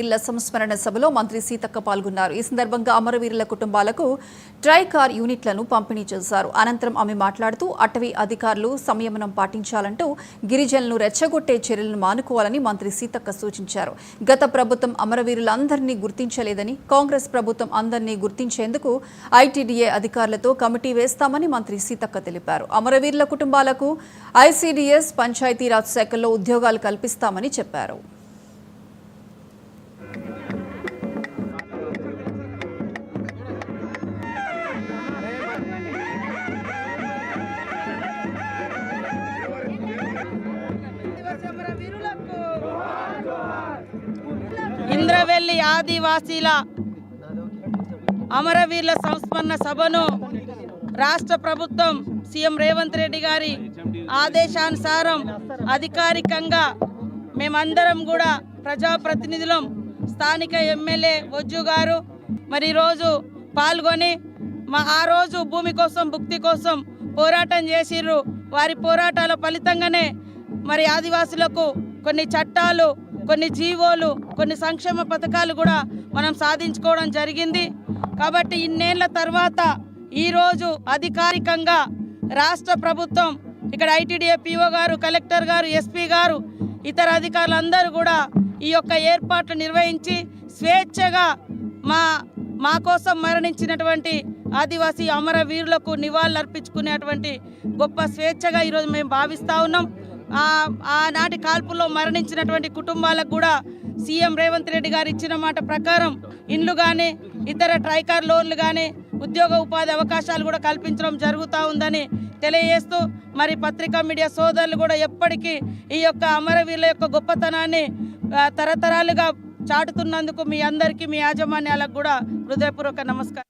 వీరుల సంస్మరణ సభలో మంత్రి సీతక్క పాల్గొన్నారు. ఈ సందర్భంగా అమరవీరుల కుటుంబాలకు ట్రైకార్ యూనిట్లను పంపిణీ చేశారు. అనంతరం ఆమె మాట్లాడుతూ అటవీ అధికారులు సంయమనం పాటించాలంటూ గిరిజనులను రెచ్చగొట్టే చర్యలను మానుకోవాలని మంత్రి సీతక్క సూచించారు. గత ప్రభుత్వం అమరవీరులందరినీ గుర్తించలేదని, కాంగ్రెస్ ప్రభుత్వం అందరినీ గుర్తించేందుకు ఐటీడీఏ అధికారులతో కమిటీ వేస్తామని మంత్రి సీతక్క తెలిపారు. అమరవీరుల కుటుంబాలకు ఐసీడీఎస్, పంచాయతీరాజ్ శాఖల్లో ఉద్యోగాలు కల్పిస్తామని చెప్పారు. ఇంద్రవెల్లి ఆదివాసీల అమరవీరుల సంస్మరణ సభను రాష్ట్ర ప్రభుత్వం సీఎం రేవంత్ రెడ్డి గారి ఆదేశానుసారం అధికారికంగా మేమందరం కూడా ప్రజాప్రతినిధులం, స్థానిక ఎమ్మెల్యే వజ్జు గారు మరి ఈరోజు పాల్గొని ఆ రోజు భూమి కోసం, భుక్తి కోసం పోరాటం చేసిర్రు. వారి పోరాటాల ఫలితంగానే మరి ఆదివాసులకు కొన్ని చట్టాలు, కొన్ని జీవోలు, కొన్ని సంక్షేమ పథకాలు కూడా మనం సాధించుకోవడం జరిగింది. కాబట్టి ఇన్నేళ్ల తర్వాత ఈరోజు అధికారికంగా రాష్ట్ర ప్రభుత్వం ఇక్కడ ఐటీడీఏ పీఓ గారు, కలెక్టర్ గారు, ఎస్పీ గారు, ఇతర అధికారులందరూ కూడా ఈ యొక్క ఏర్పాట్లు నిర్వహించి స్వేచ్ఛగా మా కోసం మరణించినటువంటి ఆదివాసీ అమరవీరులకు నివాళులర్పించుకునేటువంటి గొప్ప స్వేచ్ఛగా ఈరోజు మేము భావిస్తూ ఉన్నాం. ఆనాటి కాల్పుల్లో మరణించినటువంటి కుటుంబాలకు కూడా సీఎం రేవంత్ రెడ్డి గారు ఇచ్చిన మాట ప్రకారం ఇండ్లు కానీ, ఇతర ట్రైకార్ లోన్లు కానీ, ఉద్యోగ ఉపాధి అవకాశాలు కూడా కల్పించడం జరుగుతూ ఉందని తెలియజేస్తూ మరి పత్రికా మీడియా సోదరులు కూడా ఎప్పటికీ ఈ యొక్క అమరవీరుల యొక్క గొప్పతనాన్ని తరతరాలుగా చాటుతున్నందుకు మీ అందరికీ, మీ యాజమాన్యాలకు కూడా హృదయపూర్వక నమస్కారం.